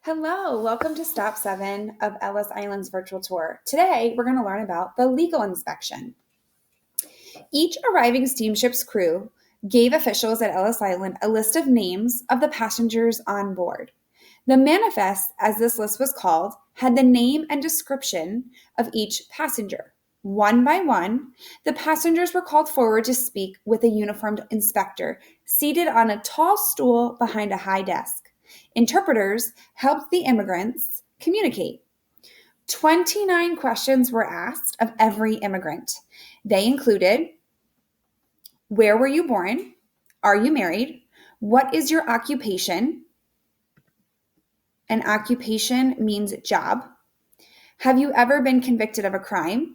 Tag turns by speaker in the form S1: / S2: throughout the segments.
S1: Hello, welcome to Stop 7 of Ellis Island's virtual tour. Today, we're going to learn about the legal inspection. Each arriving steamship's crew gave officials at Ellis Island a list of names of the passengers on board. The manifest, as this list was called, had the name and description of each passenger. One by one, the passengers were called forward to speak with a uniformed inspector seated on a tall stool behind a high desk. Interpreters helped the immigrants communicate. 29 questions were asked of every immigrant. They included: where were you born? Are you married? What is your occupation? An occupation means job. Have you ever been convicted of a crime?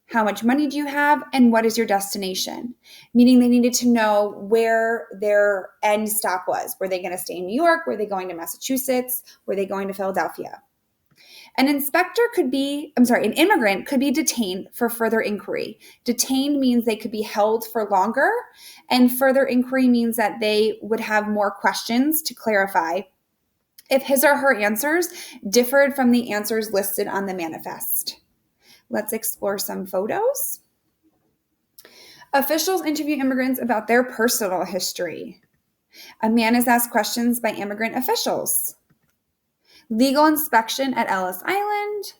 S1: How much money do you have? And what is your destination? Meaning they needed to know where their end stop was. Were they going to stay in New York? Were they going to Massachusetts? Were they going to Philadelphia? An immigrant could be detained for further inquiry. Detained means they could be held for longer, and further inquiry means that they would have more questions to clarify if his or her answers differed from the answers listed on the manifest. Let's explore some photos. Officials interview immigrants about their personal history. A man is asked questions by immigrant officials. Legal inspection at Ellis Island.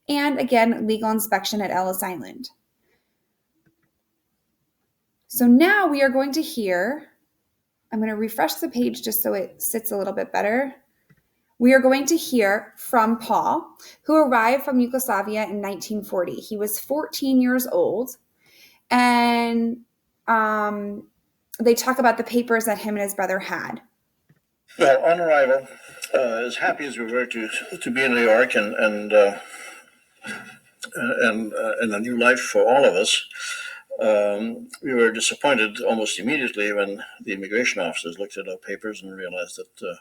S1: And again, legal inspection at Ellis Island. So now we are going to hear, I'm going to refresh the page just so it sits a little bit better. We are going to hear from Paul, who arrived from Yugoslavia in 1940. He was 14 years old, and they talk about the papers that him and his brother had.
S2: Well, on arrival, as happy as we were to be in New York and a new life for all of us, we were disappointed almost immediately when the immigration officers looked at our papers and realized that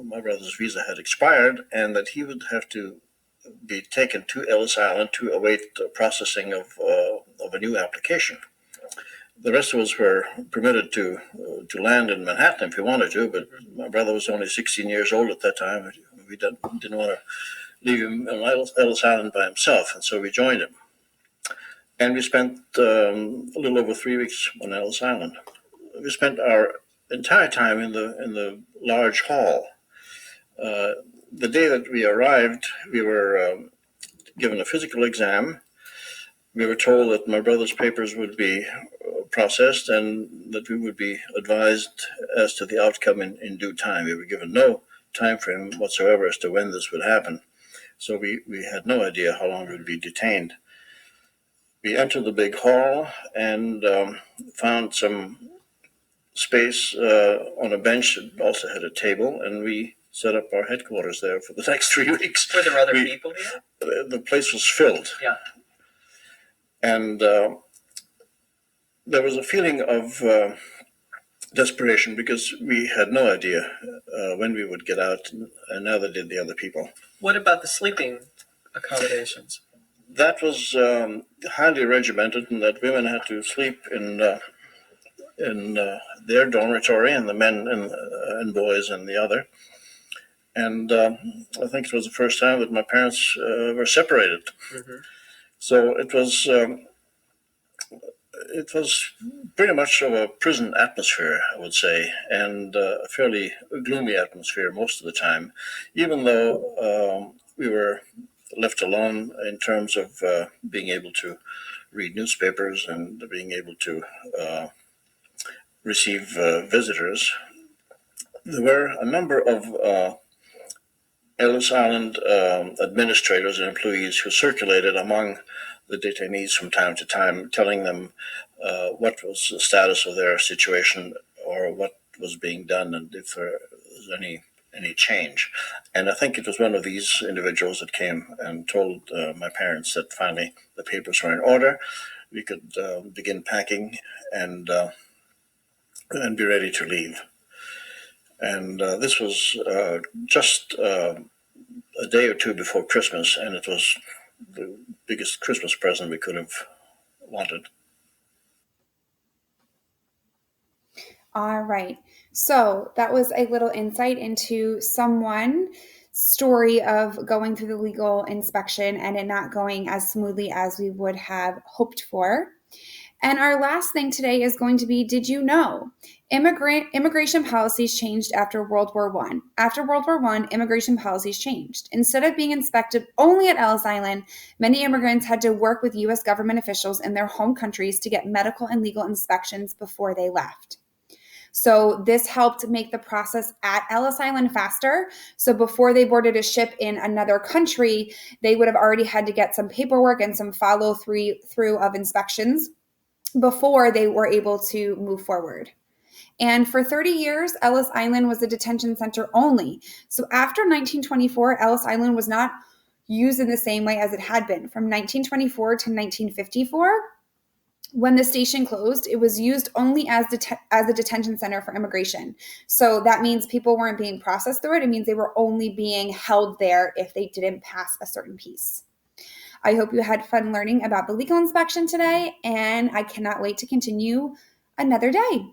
S2: my brother's visa had expired and that he would have to be taken to Ellis Island to await the processing of a new application. The rest of us were permitted to land in Manhattan if we wanted to, but my brother was only 16 years old at that time. We didn't want to leave him on Ellis Island by himself, and so we joined him. And we spent a little over 3 weeks on Ellis Island. We spent our entire time in the large hall. The day that we arrived, we were given a physical exam. We were told that my brother's papers would be processed and that we would be advised as to the outcome in due time. We were given no time frame whatsoever as to when this would happen. So we had no idea how long we would be detained. We entered the big hall and found some space on a bench that also had a table, and we set up our headquarters there for the next 3 weeks.
S3: Were there other people here?
S2: The place was filled.
S3: Yeah.
S2: And there was a feeling of desperation because we had no idea when we would get out, and neither did the other people.
S3: What about the sleeping accommodations?
S2: That was highly regimented, in that women had to sleep in their dormitory, and the men and boys in the other. And I think it was the first time that my parents were separated.
S3: Mm-hmm.
S2: So it was pretty much of a prison atmosphere, I would say, and a fairly gloomy atmosphere most of the time, even though we were left alone in terms of being able to read newspapers and being able to receive visitors. There were a number of Ellis Island administrators and employees who circulated among the detainees from time to time, telling them what was the status of their situation or what was being done and if there was any change. And I think it was one of these individuals that came and told my parents that finally the papers were in order. We could begin packing and be ready to leave. And this was just a day or two before Christmas, and it was the biggest Christmas present we could have wanted.
S1: All right. So that was a little insight into someone's story of going through the legal inspection and it not going as smoothly as we would have hoped for. And our last thing today is going to be, did you know immigration policies changed after World War I? After World War I, immigration policies changed. Instead of being inspected only at Ellis Island, many immigrants had to work with U.S. government officials in their home countries to get medical and legal inspections before they left. So this helped make the process at Ellis Island faster. So before they boarded a ship in another country, they would have already had to get some paperwork and some follow through of inspections before they were able to move forward. And for 30 years, Ellis Island was a detention center only. So after 1924, Ellis Island was not used in the same way as it had been. From 1924 to 1954, when the station closed, it was used only as a detention center for immigration. So that means people weren't being processed through it. It means they were only being held there if they didn't pass a certain piece. I hope you had fun learning about the legal inspection today, and I cannot wait to continue another day.